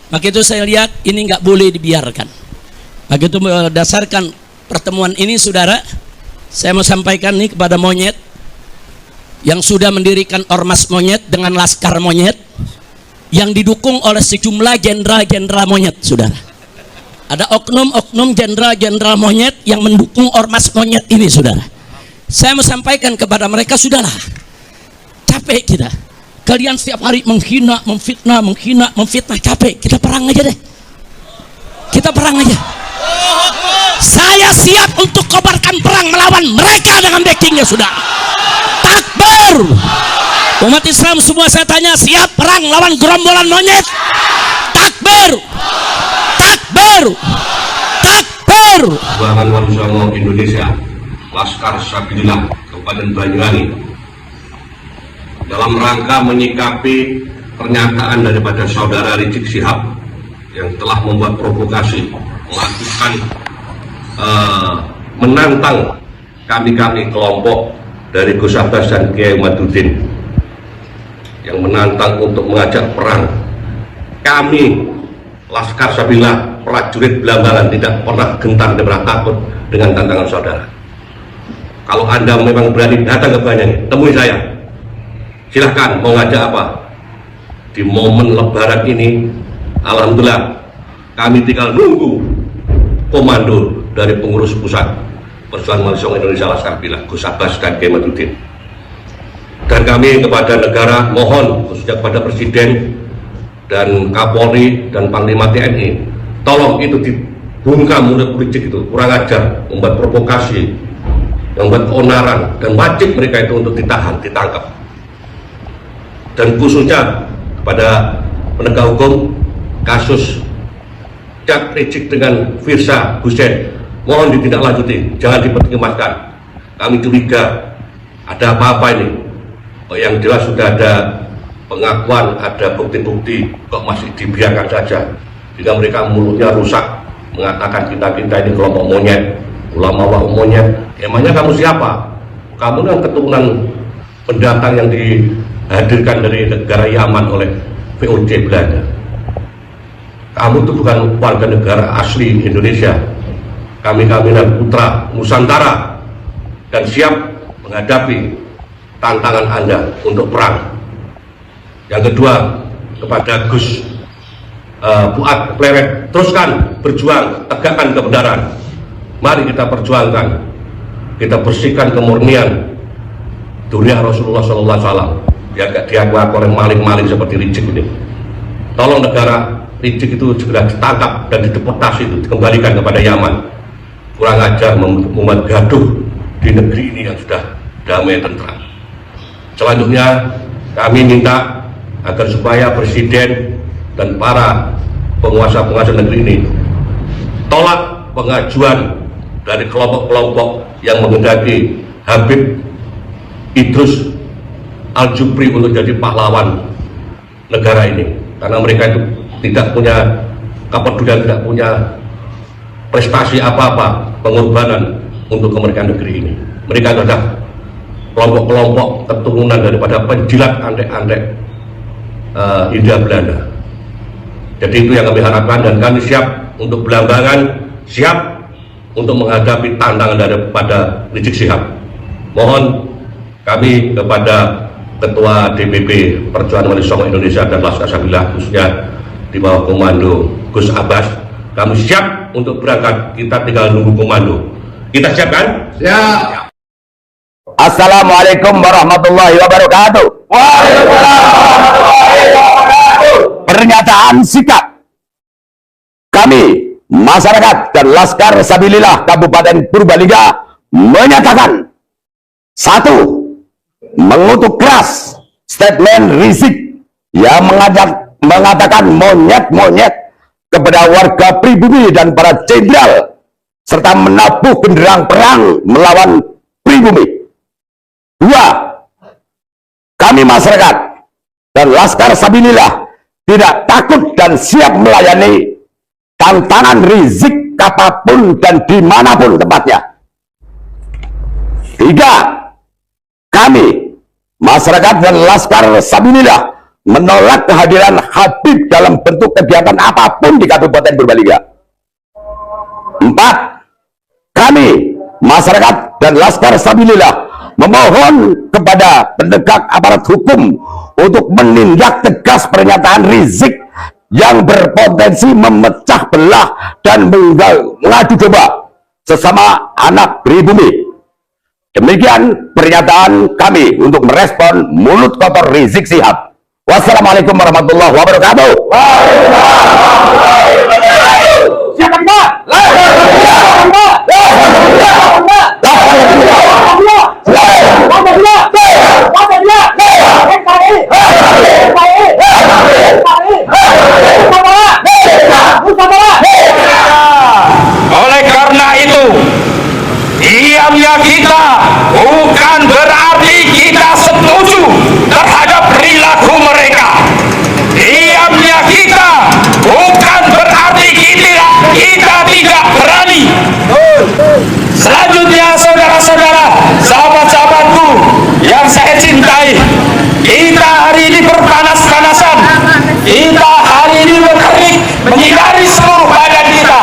Maka itu saya lihat ini nggak boleh dibiarkan. Maka itu berdasarkan pertemuan ini, saudara, saya mau sampaikan nih kepada monyet yang sudah mendirikan ormas monyet dengan laskar monyet yang didukung oleh sejumlah jenderal-jenderal monyet, saudara. Ada oknum-oknum jenderal-jenderal monyet yang mendukung ormas monyet ini, saudara. Saya mau sampaikan kepada mereka, sudahlah, capek kita. Kalian setiap hari menghina, memfitnah, capek. Kita perang aja deh. Kita perang aja. Saya siap untuk kobarkan perang melawan mereka dengan backingnya, sudah. Takbir. Umat Islam semua saya tanya, siap perang lawan gerombolan monyet? Takbir. Takbir. Takbir. Perjuangan Wali Songo Indonesia, Laskar Sabilillah Kabupaten Banyuwangi, dalam rangka menyikapi pernyataan daripada saudara Rizik Syihab yang telah membuat provokasi, melakukan menantang kami kelompok dari Gus Abbas dan Kiai Maduddin yang menantang untuk mengajak perang. Kami Laskar Sabilillah, prajurit Belambangan, tidak pernah gentar dan pernah takut dengan tantangan saudara. Kalau Anda memang berani datang ke Banyuwangi, temui saya. Silahkan mau ngajak apa. Di momen lebaran ini, alhamdulillah, kami tinggal nunggu komando dari pengurus pusat Perjuangan Wali Songo Indonesia Laskar Sabilillah, Gus Abbas dan Kiai Maduddin. Dan kami kepada negara mohon, khususnya kepada Presiden dan Kapolri dan Panglima TNI, tolong itu dibungkam mulut politik itu, kurang ajar, membuat provokasi, membuat keonaran, dan wajib mereka itu untuk ditahan, ditangkap. Dan khususnya kepada penegak hukum kasus Cak Rizik dengan Firza Hussein, mohon ditindaklanjuti, jangan dipertimbangkan. Kami curiga ada apa-apa ini. Yang jelas sudah ada pengakuan, ada bukti-bukti, kok masih dibiarkan saja. Jika mereka mulutnya rusak, mengatakan kita ini kelompok monyet, ulama monyet. Emangnya kamu siapa? Kamu kan keturunan pendatang yang dihadirkan dari negara Yaman oleh VOC Belanda. Kamu itu bukan warga negara asli Indonesia. Kami putra Nusantara dan siap menghadapi tantangan Anda untuk perang. Yang kedua, kepada Gus Fuad Pleret, teruskan berjuang, tegakkan kebenaran. Mari kita perjuangkan, kita bersihkan kemurnian Duriah Rasulullah SAW. Ya, gak diakui oleh maling-maling seperti Rizik ini. Tolong negara Rizik itu segera ditangkap dan dideportasi, itu dikembalikan kepada Yaman. Kurang ajar membuat gaduh di negeri ini yang sudah damai tentram. Selanjutnya kami minta agar supaya Presiden dan para penguasa negeri ini tolak pengajuan dari kelompok-kelompok yang menghendaki Habib Idrus Al-Jupri untuk jadi pahlawan negara ini, karena mereka itu tidak punya kepedulian, tidak punya prestasi apa-apa, pengorbanan untuk kemerdekaan negeri ini. Mereka adalah kelompok-kelompok keturunan daripada penjilat antek-antek Hindia Belanda. Jadi itu yang kami harapkan, dan kami siap untuk Belambangan, siap untuk menghadapi tantangan daripada Rizik Syihab. Mohon kami kepada Ketua DPP Perjuangan Wali Songo Indonesia dan Laskar Sabilillah, khususnya di bawah komando Gus Abbas, kami siap untuk berangkat. Kita tinggal nunggu komando. Kita siap kan? Siap. Assalamualaikum warahmatullahi wabarakatuh. Pernyataan sikap kami, masyarakat dan Laskar Sabilillah Kabupaten Purbalingga, menyatakan: 1. Mengutuk keras statement Rizik yang mengatakan monyet-monyet kepada warga pribumi dan para jenderal, serta menabuh genderang perang melawan pribumi. 2. Kami masyarakat dan Laskar Sabilillah tidak takut dan siap melayani tantangan Rizik kapanpun dan dimanapun tempatnya. 3. Kami masyarakat dan Laskar Sabilillah menolak kehadiran Habib dalam bentuk kegiatan apapun di Kabupaten Purbalingga. 4. Kami, masyarakat dan Laskar Sabilillah, memohon kepada penegak aparat hukum untuk menindak tegas pernyataan Rizik yang berpotensi memecah belah dan mengadu domba sesama anak pribumi. Demikian pernyataan kami untuk merespon mulut kotor Rizik Syihab. Wassalamualaikum warahmatullahi wabarakatuh. Siapa Pak? Oleh karena itu, diamnya kita bukan berarti kita setuju terhadap perilaku mereka. Diamnya kita bukan berarti kita tidak berani. Selanjutnya, saudara-saudara, sahabat-sahabatku yang saya cintai, kita hari ini berpanas-panasan, kita hari ini berkerik menyinari seluruh badan kita,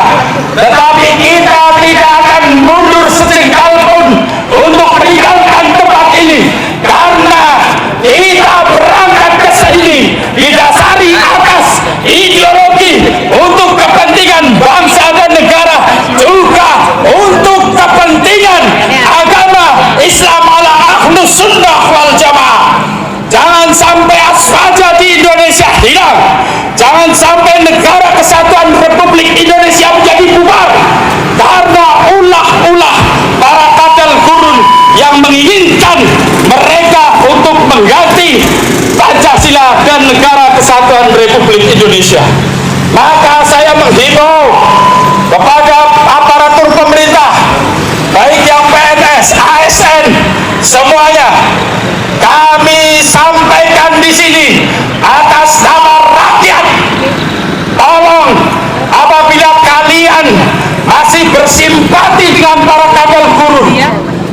tetapi kita tidak akan mundur sejengkal pun untuk meninggalkan tempat ini, karena kita berangkat ke sini didasari atas ideologi untuk kepentingan bangsa dan negara, juga untuk kepentingan agama Islam ala Ahlus Sunnah wal Jamaah. Jangan sampai asfaja di Indonesia hilang, jangan sampai negara kesatuan Republik Indonesia menjadi bubar karena ulah-ulah para kadal gurun yang menginginkan mereka untuk mengganti Pancasila dan negara kesatuan Republik Indonesia. Maka saya menghimbau kepada aparatur pemerintah, baik yang PNS, ASN, semuanya, kami sampaikan di sini atas nama rakyat, tolong apabila kalian masih bersimpati dengan para kadal gurun,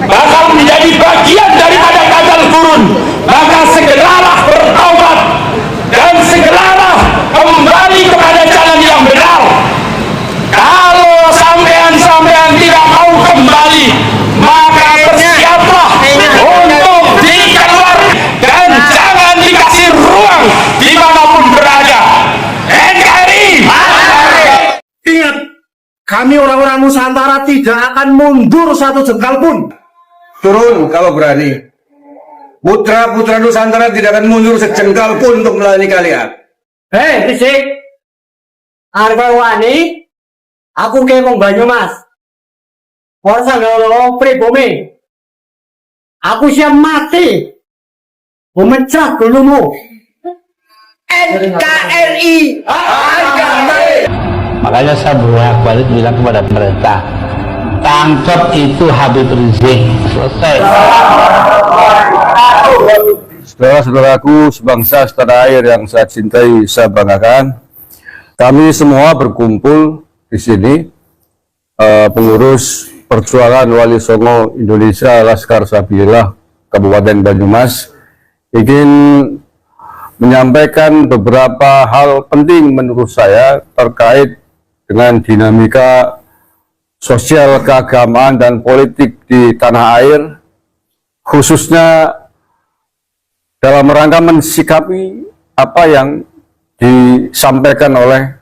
bakal menjadi bagian daripada kadal gurun, maka segeralah bertaubat dan segeralah kembali kepada jalan yang benar. Kalau sampean tidak mau kembali, maka bersiaplah untuk dikeluar dan jangan dikasih ruang dimanapun berada. NKRI. Ingat, kami orang-orang Nusantara tidak akan mundur satu jengkal pun. Turun kalau berani. Putra-putra Nusantara tidak akan mundur sejengkal pun untuk melayani kalian. Hei, Rizik, arep wani, aku ke wong Banyumas. Ora sanggalo pribumi. Aku siap mati memecah gulumu. NKRI. Makanya saya bolak-balik bilang kepada pemerintah, tangkap itu Habib Rizik, selesai. Saudara-saudaraku sebangsa setanah air yang saya cintai, saya banggakan, kami semua berkumpul di sini, pengurus perjuangan Wali Songo Indonesia Laskar Sabilillah Kabupaten Banyumas, ingin menyampaikan beberapa hal penting menurut saya terkait dengan dinamika sosial, keagamaan, dan politik di tanah air, khususnya dalam rangka mensikapi apa yang disampaikan oleh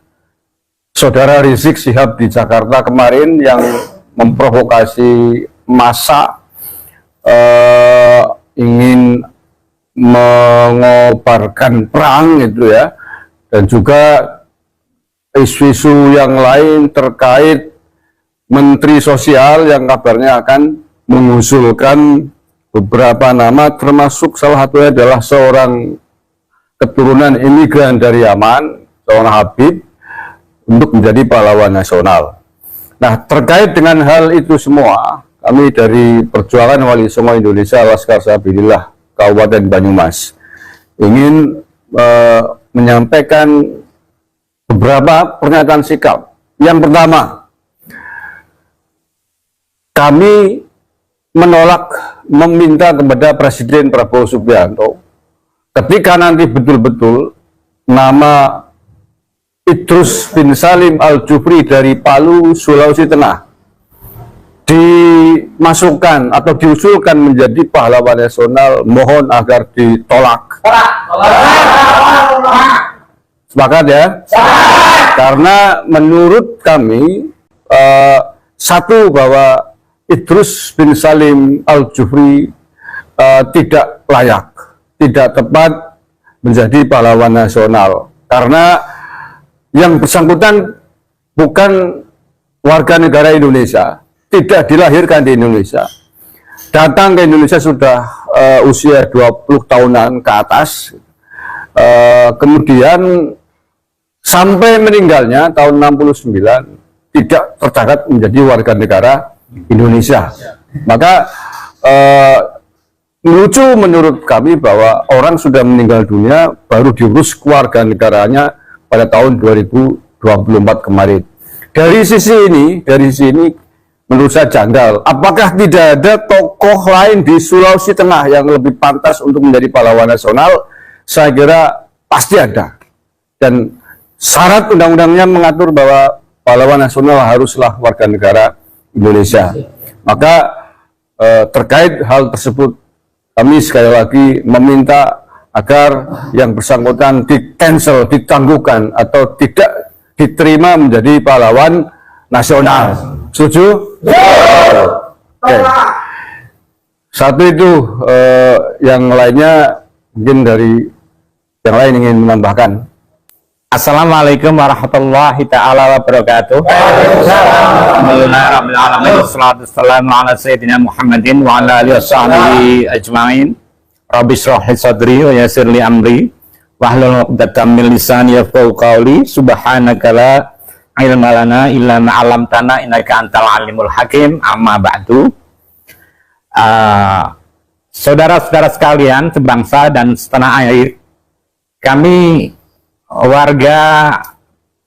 saudara Rizik Syihab di Jakarta kemarin yang memprovokasi massa, ingin mengobarkan perang gitu ya, dan juga isu-isu yang lain terkait Menteri Sosial yang kabarnya akan mengusulkan beberapa nama, termasuk salah satunya adalah seorang keturunan imigran dari Yaman, seorang Habib, untuk menjadi pahlawan nasional. Nah, terkait dengan hal itu semua, kami dari Perjuangan Wali Songo Indonesia Laskar Sabilillah Kabupaten Banyumas ingin menyampaikan beberapa pernyataan sikap. Yang pertama, kami menolak meminta kepada Presiden Prabowo Subianto ketika nanti betul-betul nama Idrus bin Salim Al-Jufri dari Palu, Sulawesi Tengah dimasukkan atau diusulkan menjadi pahlawan nasional, mohon agar ditolak. Sepakat ya? Karena menurut kami, satu, bahwa Idrus bin Salim Al-Jufri tidak layak, tidak tepat menjadi pahlawan nasional, karena yang bersangkutan bukan warga negara Indonesia, tidak dilahirkan di Indonesia, datang ke Indonesia sudah usia 20 tahunan ke atas, kemudian sampai meninggalnya tahun 69 tidak tercatat menjadi warga negara Indonesia. Maka lucu menurut kami bahwa orang sudah meninggal dunia baru diurus keluarga negaranya pada tahun 2024 kemarin. Dari sisi ini menurut saya janggal. Apakah tidak ada tokoh lain di Sulawesi Tengah yang lebih pantas untuk menjadi pahlawan nasional? Saya kira pasti ada. Dan syarat undang-undangnya mengatur bahwa pahlawan nasional haruslah warga negara Indonesia. Maka terkait hal tersebut, kami sekali lagi meminta agar yang bersangkutan di-cancel, ditangguhkan, atau tidak diterima menjadi pahlawan nasional. Setuju? Oke. Satu itu, yang lainnya mungkin dari yang lain ingin menambahkan. Assalamualaikum warahmatullahi ta'ala wabarakatuh. Alhamdulillahirrahmanirrahim. Wassalamualaikum ala sayyidina Muhammadin wa ala alihi wasahbihi ajma'in. Rabbi shrah li sadri wa yassir li amri wahlul 'uqdatam min lisani yafqahu qawli. Subhanaka la ilma lana illa ma 'allamtana innaka antal alimul hakim. Amma ba'du. Saudara-saudara sekalian sebangsa dan setanah air, kami warga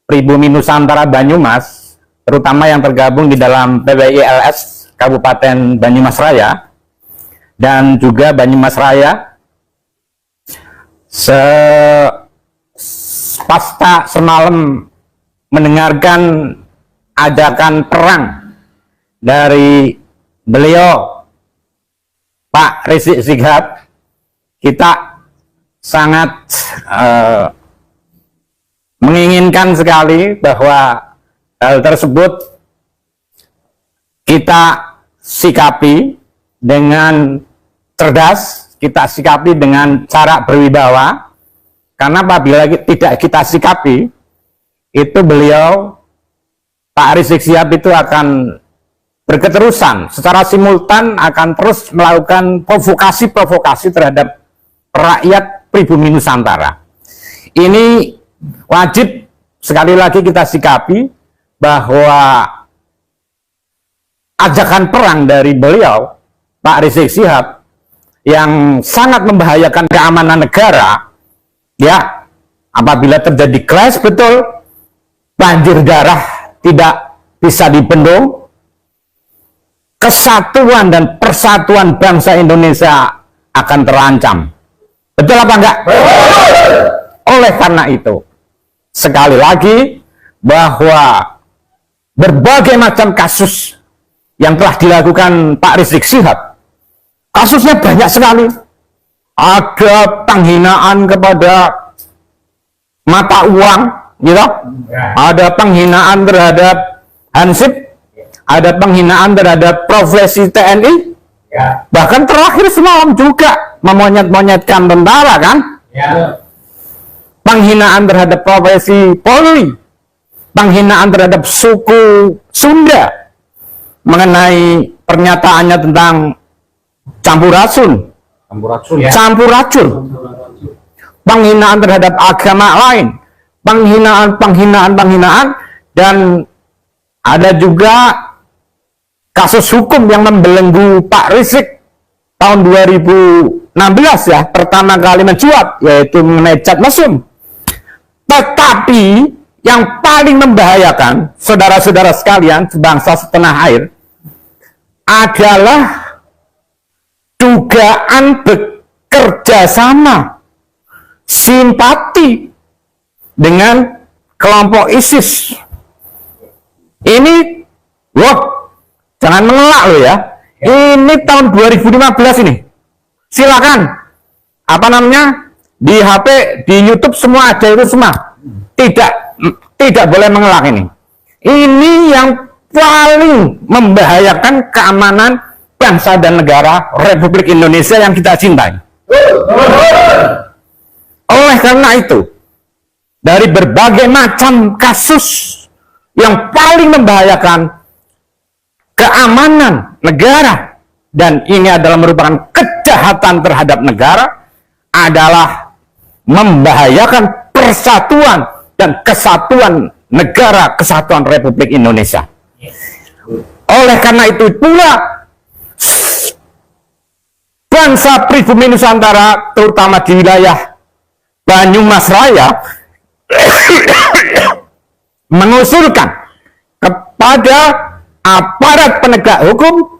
pribumi Nusantara Banyumas, terutama yang tergabung di dalam PWILS Kabupaten Banyumas Raya dan juga Banyumas Raya, pasca semalam mendengarkan ajakan perang dari beliau Pak Rizik Syihab, kita sangat menginginkan sekali bahwa hal tersebut kita sikapi dengan cerdas, kita sikapi dengan cara berwibawa, karena apabila tidak kita sikapi, itu beliau Pak Rizik Syihab itu akan berketerusan secara simultan, akan terus melakukan provokasi-provokasi terhadap rakyat pribumi Nusantara. Ini wajib sekali lagi kita sikapi bahwa ajakan perang dari beliau Pak Rizik Syihab yang sangat membahayakan keamanan negara, ya, apabila terjadi clash, betul, banjir darah tidak bisa dibendung, kesatuan dan persatuan bangsa Indonesia akan terancam. Betul apa enggak? Oleh karena itu, sekali lagi, bahwa berbagai macam kasus yang telah dilakukan Pak Rizik Syihab, kasusnya banyak sekali. Ada penghinaan kepada mata uang, gitu. Ada penghinaan terhadap Hansip, ada penghinaan terhadap profesi TNI, bahkan terakhir semalam juga memonyet-monyetkan tentara, kan? Penghinaan terhadap profesi Polri, penghinaan terhadap suku Sunda mengenai pernyataannya tentang campur racun, penghinaan terhadap agama lain, penghinaan, dan ada juga kasus hukum yang membelenggu Pak Rizik tahun 2016, ya, pertama kali mencuat, yaitu mengenai cat mesum. Tetapi yang paling membahayakan, saudara-saudara sekalian sebangsa setanah air, adalah dugaan bekerja sama simpati dengan kelompok ISIS. Ini, loh, jangan mengelak loh ya. Ini tahun 2015 ini. Silakan, apa namanya, di HP, di YouTube semua ada itu semua. Tidak boleh mengelak ini. Ini yang paling membahayakan keamanan bangsa dan negara Republik Indonesia yang kita cintai. Oleh karena itu, dari berbagai macam kasus yang paling membahayakan keamanan negara, dan ini adalah merupakan kejahatan terhadap negara, adalah membahayakan persatuan dan kesatuan negara kesatuan Republik Indonesia. Oleh karena itu pula, bangsa pribumi Nusantara, terutama di wilayah Banyumas Raya, mengusulkan kepada aparat penegak hukum,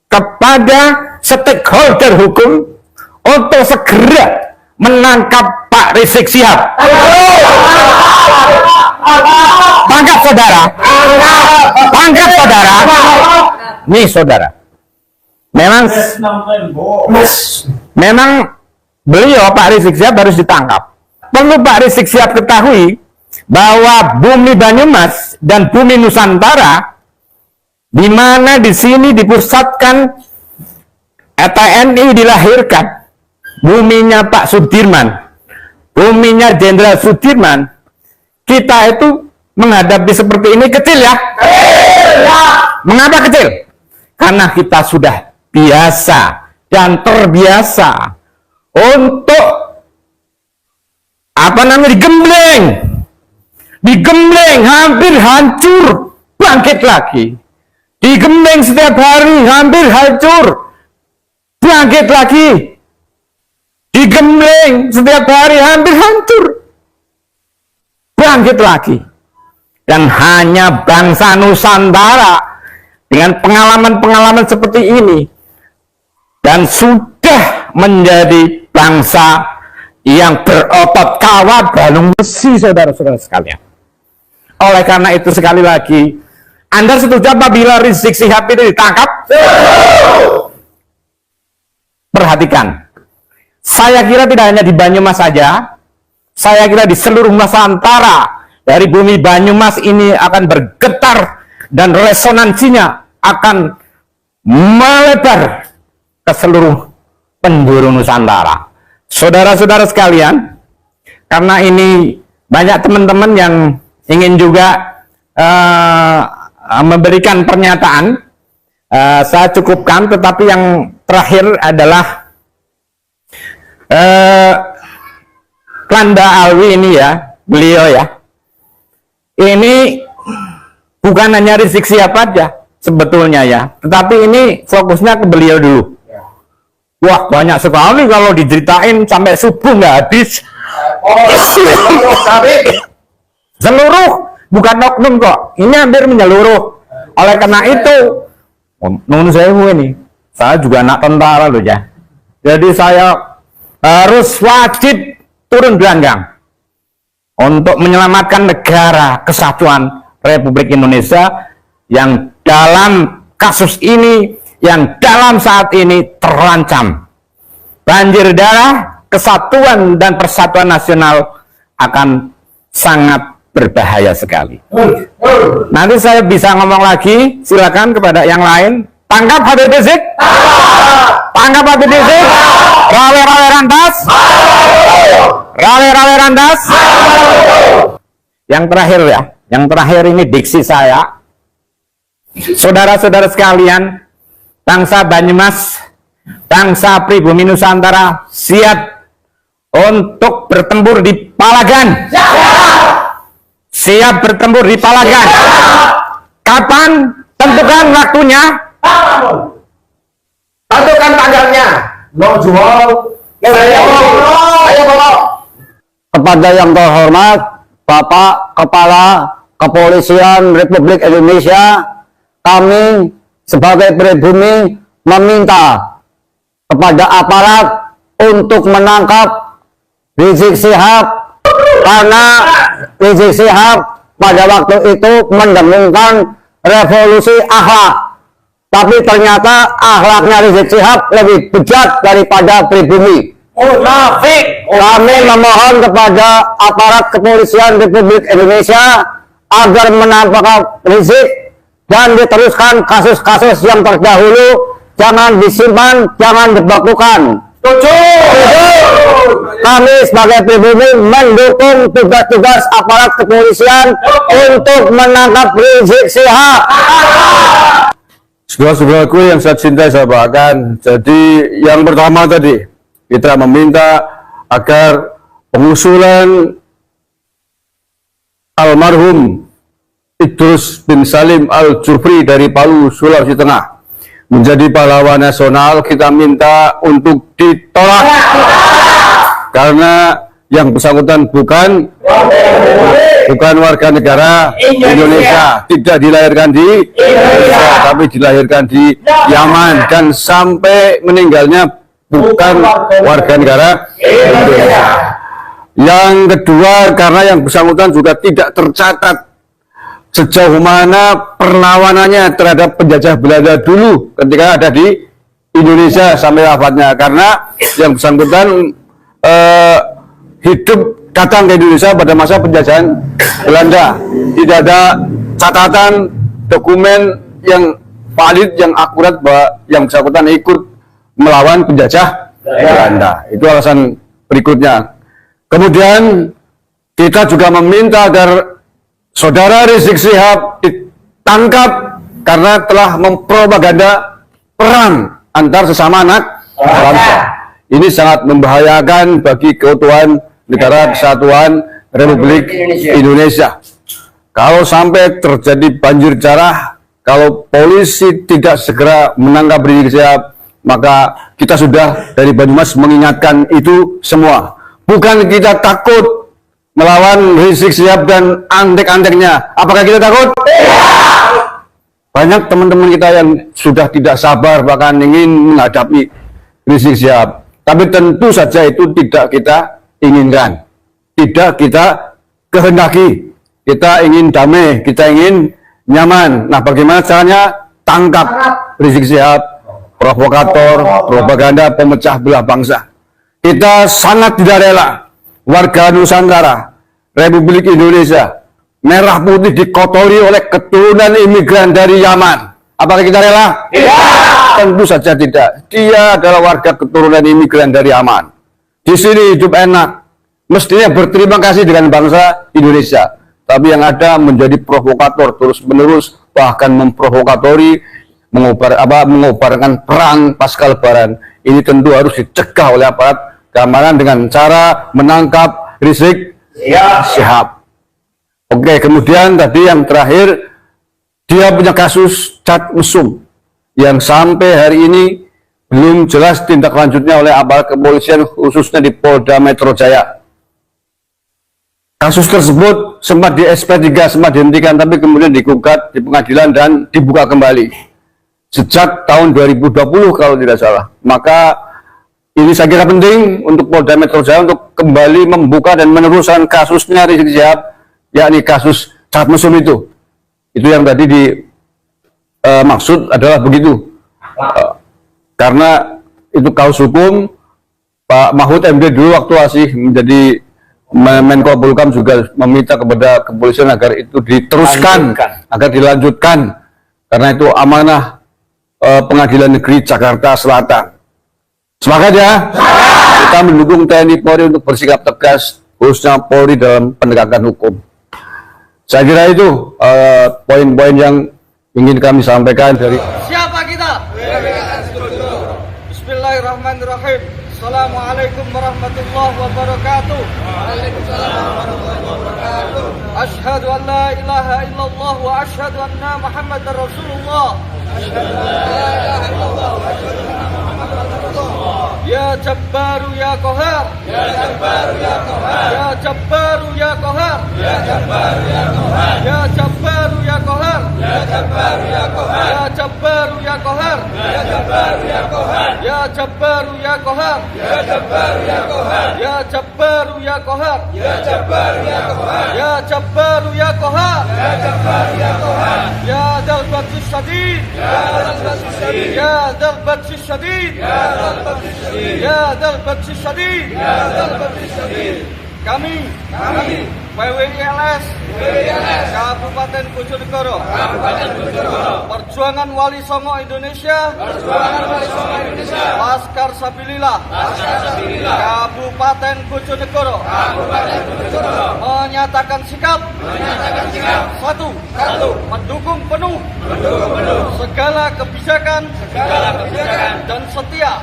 kepada stakeholder hukum, untuk segera menangkap Pak Rizik Syihab. Tangkap saudara, tangkap saudara. Nih saudara, memang beliau Pak Rizik Syihab harus ditangkap. Perlu Pak Rizik Syihab ketahui bahwa bumi Banyumas dan bumi Nusantara, di mana di sini dipusatkan TNI dilahirkan, buminya Pak Sudirman, buminya Jenderal Sudirman, kita itu menghadapi seperti ini kecil ya. Mengapa kecil? Karena kita sudah biasa dan terbiasa untuk apa namanya, digembleng hampir hancur, bangkit lagi, digembleng setiap hari hampir hancur, bangkit lagi, digembleng setiap hari hampir hancur, bangkit lagi. Dan hanya bangsa Nusantara dengan pengalaman-pengalaman seperti ini, dan sudah menjadi bangsa yang berotot kawat balung besi, saudara-saudara sekalian. Oleh karena itu, sekali lagi, Anda setuju apabila Rizik Syihab itu ditangkap? Perhatikan, saya kira tidak hanya di Banyumas saja, saya kira di seluruh Nusantara, dari bumi Banyumas ini akan bergetar dan resonansinya akan melebar ke seluruh penjuru Nusantara. Saudara-saudara sekalian, karena ini banyak teman-teman yang ingin juga memberikan pernyataan, saya cukupkan. Tetapi yang terakhir adalah Klanda Alwi ini ya, beliau ya, ini bukan hanya Rizik Syihab aja sebetulnya ya, tetapi ini fokusnya ke beliau dulu. Wah, banyak sekali kalau diceritain sampai subuh nggak habis. Seluruh, bukan oknum kok, ini hampir menyeluruh. Oleh karena itu, nun sewu ini, saya juga anak tentara loh ya, jadi saya harus wajib turun gelanggang untuk menyelamatkan negara kesatuan Republik Indonesia yang dalam kasus ini, yang dalam saat ini terancam. Banjir darah, kesatuan dan persatuan nasional akan sangat berbahaya sekali. Nanti saya bisa ngomong lagi, silakan kepada yang lain. Tangkap Habib Rizik, tangkap Habib Rizik, rawe-rawe rantas, rawe-rawe rantas. Yang terakhir ya, yang terakhir ini diksi saya. Saudara-saudara sekalian, bangsa Banyumas, bangsa pribumi Nusantara siap untuk bertempur di Palagan. Siap bertempur di Palagan. Kapan? Tentukan waktunya. Tentukan tanggalnya. No jual. Ayo Bapak. Kepada yang terhormat Bapak Kepala Kepolisian Republik Indonesia, kami sebagai pribumi meminta kepada aparat untuk menangkap Rizik Syihab, karena Rizik Syihab pada waktu itu mendengungkan revolusi akhlak, tapi ternyata akhlaknya Rizik Syihab lebih bejat daripada pribumi. Kami memohon kepada aparat kepolisian Republik Indonesia agar menangkap Rizik dan diteruskan kasus-kasus yang terdahulu, jangan disimpan, jangan dibekukan. Kami sebagai pribumi mendukung tugas-tugas aparat kepolisian untuk menangkap Rizik Syihab. Saudara-saudaraku yang saya cintai, saya banggakan. Jadi yang pertama tadi, kita meminta agar pengusulan almarhum Idrus bin Salim Al-Jufri dari Palu, Sulawesi Tengah menjadi pahlawan nasional, kita minta untuk ditolak karena yang bersangkutan bukan warga negara Indonesia, tidak dilahirkan di Indonesia, tapi dilahirkan di Yaman dan sampai meninggalnya bukan warga negara Indonesia. Yang kedua, karena yang bersangkutan juga tidak tercatat sejauh mana perlawanannya terhadap penjajah Belanda dulu ketika ada di Indonesia sampai wafatnya, karena yang bersangkutan hidup datang ke Indonesia pada masa penjajahan Belanda. Tidak ada catatan dokumen yang valid, yang akurat bahwa yang bersangkutan ikut melawan penjajah Belanda. Itu alasan berikutnya. Kemudian kita juga meminta agar Saudara Rizik Syihab ditangkap karena telah mempropaganda perang antar sesama anak bangsa. Ini sangat membahayakan bagi keutuhan negara kesatuan Republik Indonesia. Kalau sampai terjadi banjir darah, kalau polisi tidak segera menangkap Rizik Syihab, maka kita sudah dari Banyumas mengingatkan itu semua. Bukan kita takut melawan Rizik Syihab dan antek-anteknya. Apakah kita takut? Banyak teman-teman kita yang sudah tidak sabar bahkan ingin menghadapi Rizik Syihab. Tapi tentu saja itu tidak kita inginkan, tidak kita kehendaki. Kita ingin damai, kita ingin nyaman. Nah, bagaimana caranya? Tangkap Rizik Syihab, provokator, propaganda, pemecah belah bangsa. Kita sangat tidak rela warga Nusantara, Republik Indonesia, merah putih dikotori oleh keturunan imigran dari Yaman. Apakah kita rela? Tidak. Tentu saja tidak. Dia adalah warga keturunan imigran dari Yaman. Di sini hidup enak, mestinya berterima kasih dengan bangsa Indonesia. Tapi yang ada menjadi provokator terus-menerus, bahkan memprovokatori, mengobarkan perang pasca Lebaran. Ini tentu harus dicegah oleh aparat keamanan dengan cara menangkap Rizik Syihab. Oke, kemudian tadi yang terakhir, dia punya kasus cat mesum yang sampai hari ini belum jelas tindak lanjutnya oleh aparat kepolisian, khususnya di Polda Metro Jaya. Kasus tersebut sempat di SP3, sempat dihentikan, tapi kemudian digugat di pengadilan dan dibuka kembali sejak tahun 2020 kalau tidak salah. Maka ini saya kira penting untuk Polda Metro Jaya untuk kembali membuka dan meneruskan kasusnya Rizik Syihab, yakni kasus cat mesum itu. Itu yang tadi maksud adalah begitu. Karena itu kasus hukum. Pak Mahfud MD dulu waktu masih menjadi Menko Polhukam juga meminta kepada kepolisian agar itu diteruskan, agar dilanjutkan. Karena itu amanah Pengadilan Negeri Jakarta Selatan. Semangat ya. Kita mendukung TNI Polri untuk bersikap tegas, khususnya Polri dalam penegakan hukum. Saya kira itu poin-poin yang ingin kami sampaikan dari. Siapa kita? Bismillahirrahmanirrahim. Assalamualaikum warahmatullahi wabarakatuh. Waalaikumsalam warahmatullahi wabarakatuh. Asyhadu an la ilaha illallah wa asyhadu anna Muhammadar Rasulullah. Asyhadu an la ilaha illallah wa asyhadu anna Muhammadar Rasulullah. Ya Jabbaru ya Qahar. Ya Jabbaru ya Qahar. Ya Jabbaru ya Qahar. Ya Jabbaru ya Qahar. Ya Jabbaru ya Qahar. Ya Jabbaru ya Qahar. Ya Jabbaru ya Qahar. Ya Jabbar ya Qahar. Ya Jabbar ya Qahar. Ya Jabbar ya Qahar. Ya Jabbar ya Qahar. Ya Jabbar ya Qahar. Ya Jabbar ya Qahar. Ya Jabbar ya Qahar. Ya Dzal Batsis Syadid. Ya Dzal Batsis Syadid. Ya Dzal Batsis Syadid. Ya Dzal Batsis Syadid. Ya Dzal Batsis Syadid. Ya Dzal Batsis Syadid. Kami PWILS Kabupaten Bojonegoro, Perjuangan Wali Songo Indonesia, Laskar Sabilillah, Kabupaten Bojonegoro, menyatakan sikap, satu, mendukung penuh segala kebijakan dan setia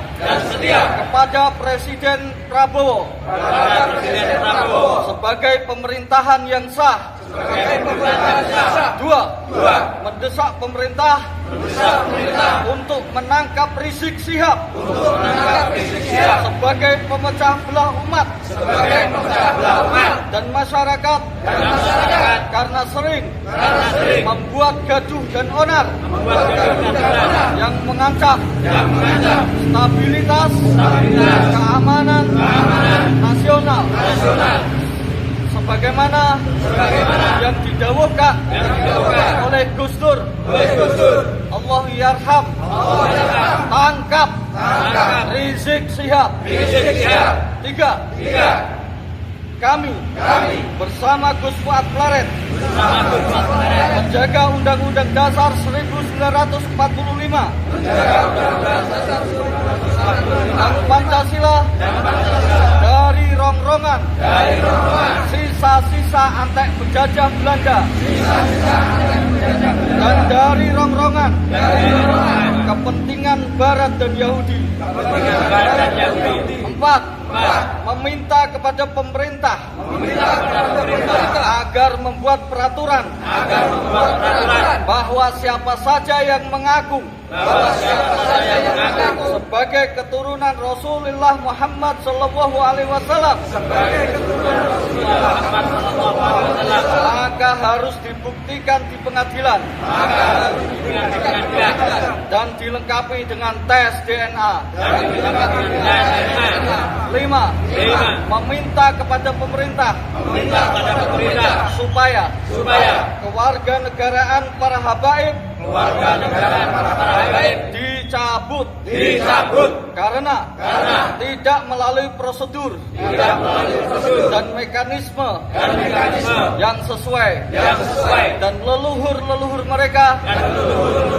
kepada Presiden Prabowo sebagai pemerintahan yang sah. Dua, mendesak pemerintah untuk menangkap Rizik Syihab sebagai pemecah belah umat dan masyarakat karena sering membuat gaduh dan onar yang mengancam stabilitas keamanan nasional sebagaimana yang didawuhkan oleh Gus Dur. Allah yarham, tangkap Rizik Syihab. Tiga, kami bersama Gus Fuad Claret menjaga Undang-Undang Dasar 1945 dan Pancasila dari rongrongan sisa-sisa antek penjajah Belanda dan dari rongrongan kepentingan Barat dan Yahudi. Empat, meminta kepada pemerintah agar membuat peraturan bahwa siapa saja yang mengaku sebagai keturunan Rasulullah Muhammad Sallallahu Alaihi Wasallam maka harus dibuktikan di pengadilan dan dilengkapi dengan tes DNA. 5. Meminta kepada pemerintah supaya kewarganegaraan para habaib dicabut karena tidak melalui prosedur dan mekanisme yang sesuai dan leluhur mereka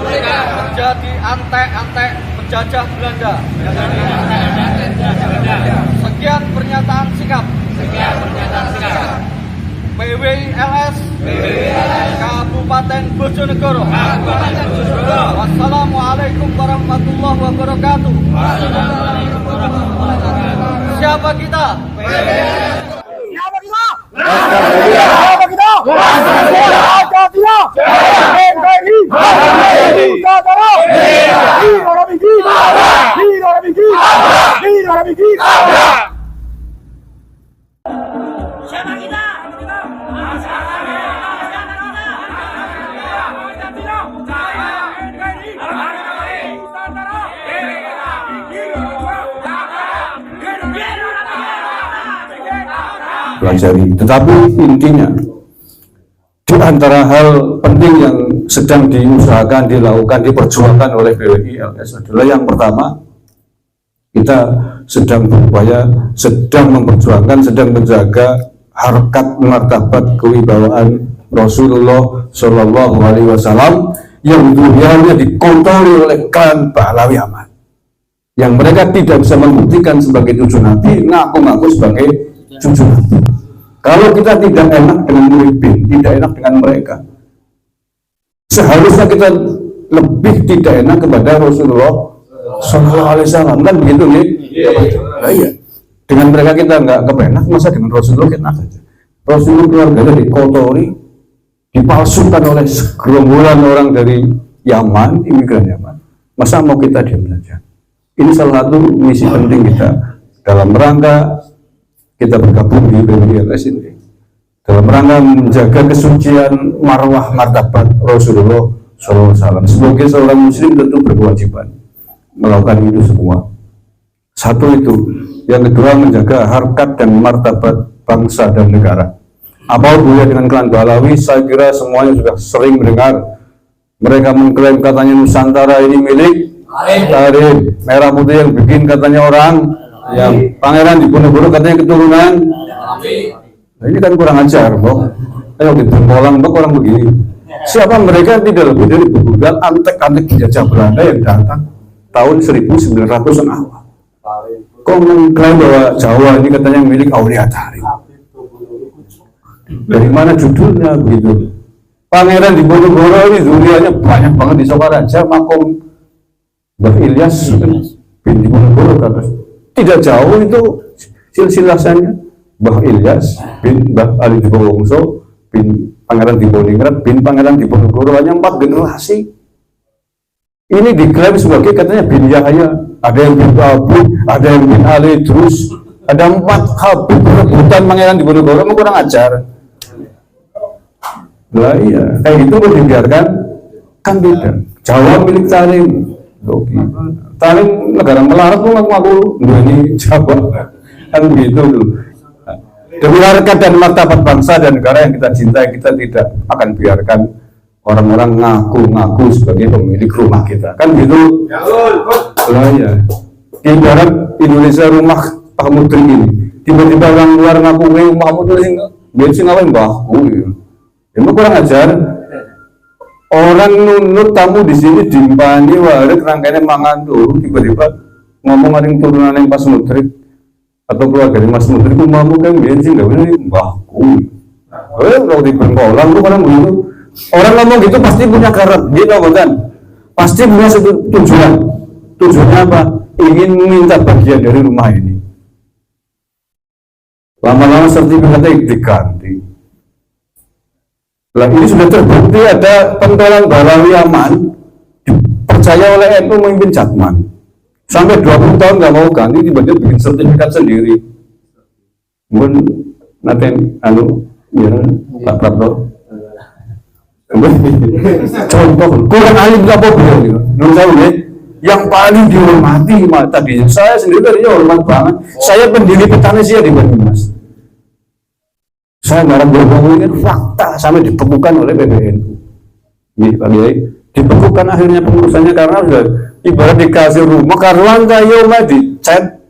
menjadi antek-antek penjajah Belanda. Sekian pernyataan sikap PWILS Kabupaten Bojonegoro. Wassalamualaikum warahmatullahi wabarakatuh. Siapa kita? pelajari. Tetapi intinya di antara hal penting yang sedang diusahakan, dilakukan, diperjuangkan oleh PWILS adalah yang pertama, kita sedang berupaya, sedang memperjuangkan, sedang menjaga harkat martabat kewibawaan Rasulullah Shallallahu Alaihi Wasallam yang dunianya dikotori oleh klan Pahlawi Ahmad, yang mereka tidak bisa membuktikan sebagai cucu Nabi, ngaku-ngaku sebagai cucu Nabi. Kalau kita tidak enak dengan muridin, tidak enak dengan mereka, seharusnya kita lebih tidak enak kepada Rasulullah Sallallahu Alaihi Wasallam, kan begitu nih? Iya. Dengan mereka kita nggak kepenak, masa dengan Rasulullah kita enak saja? Rasulullah keluarganya dikotori, dipalsukan oleh segerombolan orang dari Yaman, imigran Yaman. Masa mau kita diam saja? Ini salah satu misi penting kita dalam rangka kita bergabung di PWILS ini, dalam rangka menjaga kesucian marwah martabat Rasulullah SAW. Sebagai seorang muslim tentu berkewajiban melakukan itu semua. Satu itu. Yang kedua, menjaga harkat dan martabat bangsa dan negara. Apa hubungannya dengan klan Balawi? Saya kira semuanya sudah sering mendengar. Mereka mengklaim katanya Nusantara ini milik Tarim. Merah putih yang bikin katanya orang, yang Pangeran Diponegoro katanya keturunan. Nah, ini kan kurang ajar, Bok. Ayo kita polang, Bok, orang begini. Siapa mereka? Tidak lebih dari bebudan antek-antek penjajah Belanda yang datang tahun 1900-an awal. Kok mengklaim bahwa Jawa ini katanya milik Aulia Tarim? Dari mana judulnya begitu? Pangeran Diponegoro ini dunianya banyak banget di Sokaraja, makom Mbah Ilyas bin Diponegoro kata. Tidak jauh itu silsilasannya. Mbah Ilyas bin Mbah Ali Dipowongso bin Pangeran Diponegoro bin Pangeran Diponegoro, hanya 4 generasi. Ini diklaim sebagai katanya bin Yahya, ada yang bin Abu, ada yang bin Ali, terus ada 4 habib rebutan Pangeran Diponegoro, kurang ajar. Lah iya, kayak gitu mau dibiarkan? Kan tidak. Jawa milik Tarim. Tarim negara melarat tuh ngaku ini Jawa. Kan begitu dulu. Demi harkat dan martabat bangsa dan negara yang kita cintai, kita tidak akan biarkan orang-orang ngaku-ngaku sebagai pemilik rumah kita. Kan gitu. Lah iya. Ibarat Indonesia rumah Pak Mudri ini. Tiba-tiba orang luar ngaku rumah Mudri bensin ngapain mbahku gitu. Emang kurang ajar. Orang nunut tamu di sini dimpani warik rangkainya mangan tuh, tiba-tiba ngomong ada yang turunan yang Pas Mudrik atau keluarga dari Mas Mudrik, mamu kan bensin gak bener mbahku. Kalau di Bengkolang tuh orang begitu. Orang ngomong gitu pasti punya karat, gitu kan? Pasti punya satu tujuan. Tujuannya apa? Ingin minta bagian dari rumah ini. Lama-lama sertifikatnya diganti. Lah ini sudah terbukti ada pentolan Balawi Aman dipercaya oleh NU memimpin Jatman sampai 20 tahun nggak mau ganti, tiba-tiba bikin sertifikat sendiri. Mungkin nanti ya Pak Prapto contoh kurang alim apa beliau gitu. Menurut saya yang paling dihormati tadinya saya sendiri tadinya hormat banget. Saya pendiri Petanesia di Banyumas. Saya ngarang berbohong ini fakta sampai dibekukan oleh PBNU. Nih Pak Kiai, dibekukan akhirnya pengurusannya karena sudah ibarat dikasih rumah karuan kaya rumah dicat,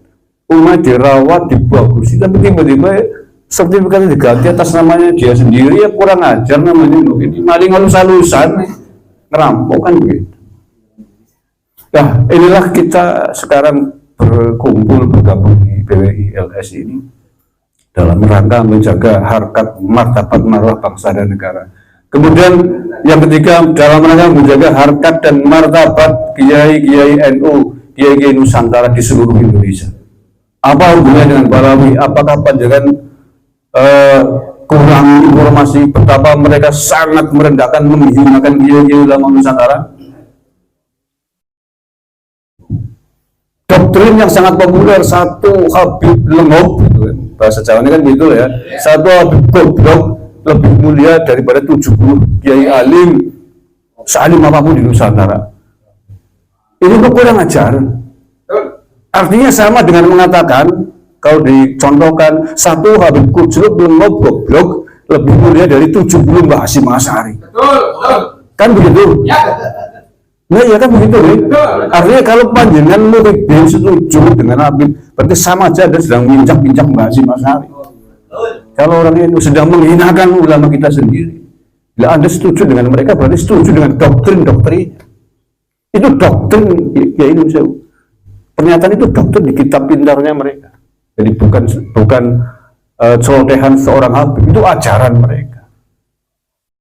rumah dirawat, dibagusi, tapi tiba-tiba sertifikatnya diganti atas namanya dia sendiri, ya kurang ajar namanya. Ini maling halus-halusan, ngerampok kan begitu. Nah inilah kita sekarang berkumpul bergabung di PWI LS ini dalam rangka menjaga harkat martabat marwah bangsa dan negara. Kemudian yang ketiga dalam rangka menjaga harkat dan martabat kiai-kiai NU, kiai-kiai Nusantara di seluruh Indonesia. Apa hubungannya dengan Balawi? Apakah panjangan kurang informasi betapa mereka sangat merendahkan, menghinakan kiai-kiai ulama Nusantara? Doktrin yang sangat populer, satu Habib Lengop, gitu kan. Bahasa Jawanya kan gitu ya. Satu Habib goblok lebih mulia daripada 70 kiai alim sealim apapun di Nusantara. Ini kok kurang ajar. Artinya sama dengan mengatakan kalau dicontohkan satu Habib Lengop goblok lebih mulia dari 70 Mbah Hasyim Asy'ari. Kan begitu? Nah ya kan begitu nih. Artinya kalau panjenengan muridin setuju dengan Habib, berarti sama aja Anda sedang minjak-minjak Mbah Hasyim Asy'ari. Kalau orang itu sedang menghinakan ulama kita sendiri, bila Anda setuju dengan mereka, berarti setuju dengan doktrin-doktrin. Itu doktrin ya Indonesia. Pernyataan itu doktrin di kitab pintarnya mereka. Jadi bukan celotehan seorang Habib, itu ajaran mereka.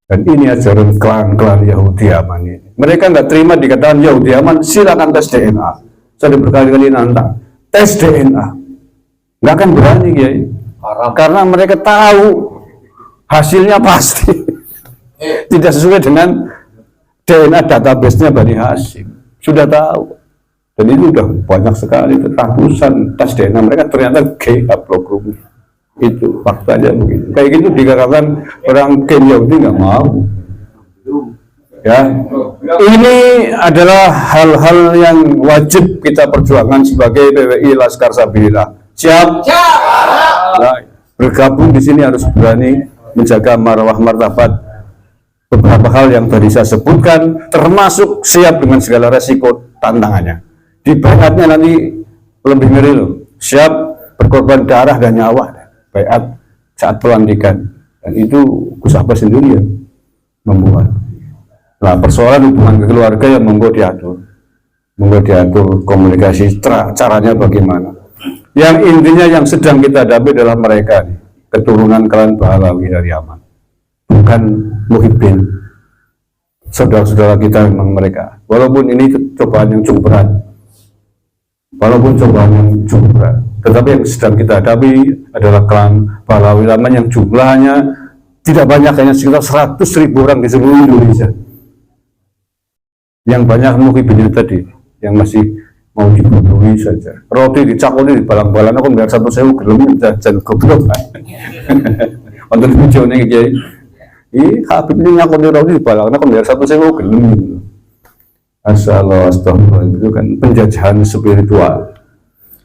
Dan ini ajaran klan-klan Yahudi Yaman ini. Mereka nggak terima dikatakan Yahudi Yaman, silakan tes DNA. Saya berkali-kali nantang, tes DNA. Nggak akan berani ya, karena mereka tahu hasilnya pasti tidak sesuai dengan DNA database-nya Bani Hasyim. Sudah tahu. Dan itu sudah banyak sekali, ratusan tes DNA mereka ternyata gay haplogrum. Itu faktanya begitu. Kayak gitu dikatakan orang Ken Yahudi nggak mau. Ya, Ini adalah hal-hal yang wajib kita perjuangkan sebagai PWI Laskar Sabilillah. Siap? Nah, bergabung di sini harus berani menjaga marwah martabat beberapa hal yang tadi saya sebutkan, termasuk siap dengan segala resiko tantangannya. Di baiatnya nanti lebih ngeri loh. Siap berkorban darah dan nyawa. Baiat saat pelantikan. Dan itu Gus Abbas sendiri yang membuat. Nah, persoalan hubungan keluarga yang monggo diatur komunikasi caranya bagaimana. Yang intinya yang sedang kita hadapi adalah mereka nih, keturunan klan Pahlawi dari Yaman, bukan Muhyiddin. Saudara-saudara kita memang mereka. Walaupun ini cobaan yang cukup berat, tetapi yang sedang kita hadapi adalah klan Pahlawi Yaman yang jumlahnya tidak banyak, hanya sekitar 100.000 orang di seluruh Indonesia. Yang banyak Muhyiddin tadi yang masih mau dibunuhi saja. Roti dicakuli di balang-balang aku biar 1.000 gelem jajan goblok. Wonten videone iki. Habib ini nyakuli roti di balang aku biar 1.000 gelem. Astagfirullah, itu kan penjajahan spiritual.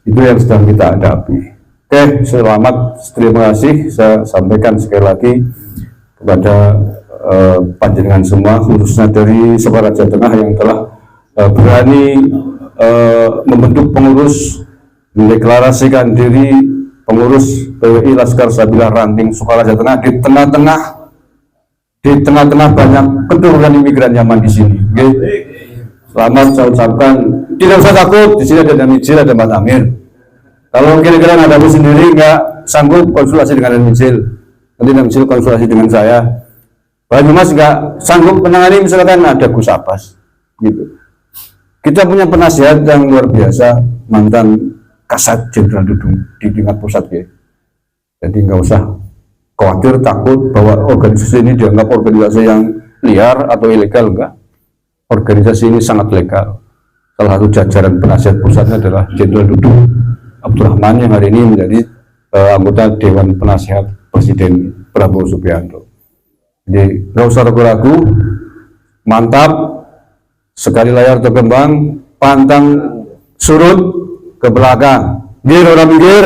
Itu yang sedang kita hadapi. Oke, selamat, terima kasih. Saya sampaikan sekali lagi kepada panjenengan semua, khususnya dari Separa Jawa Tengah yang telah berani membentuk pengurus, mendeklarasikan diri pengurus PWI Laskar Sabilillah Ranting Sukoharjo Jawa Tengah di tengah-tengah banyak keturunan imigran Yaman di sini. Okay? Selamat saya ucapkan. Tidak usah takut, di sini ada Damijil, ada Mas Amir. Kalau kira-kira ada sendiri nggak sanggup, konsultasi dengan Damijil. Nanti Damijil konsultasi dengan saya. Banyumas nggak sanggup menangani, misalkan ada Gus Abbas, gitu. Kita punya penasihat yang luar biasa, mantan Kasat Jenderal Dudung di tingkat pusat, ya. Jadi nggak usah khawatir, takut bahwa organisasi ini dianggap organisasi yang liar atau ilegal, enggak. Organisasi ini sangat legal. Salah satu jajaran penasihat pusatnya adalah Jenderal Dudung Abdurrahman yang hari ini menjadi anggota Dewan Penasihat Presiden Prabowo Subianto. Jadi nggak usah ragu-ragu, mantap, sekali layar terkembang, pantang surut ke belakang. Minggir orang minggir.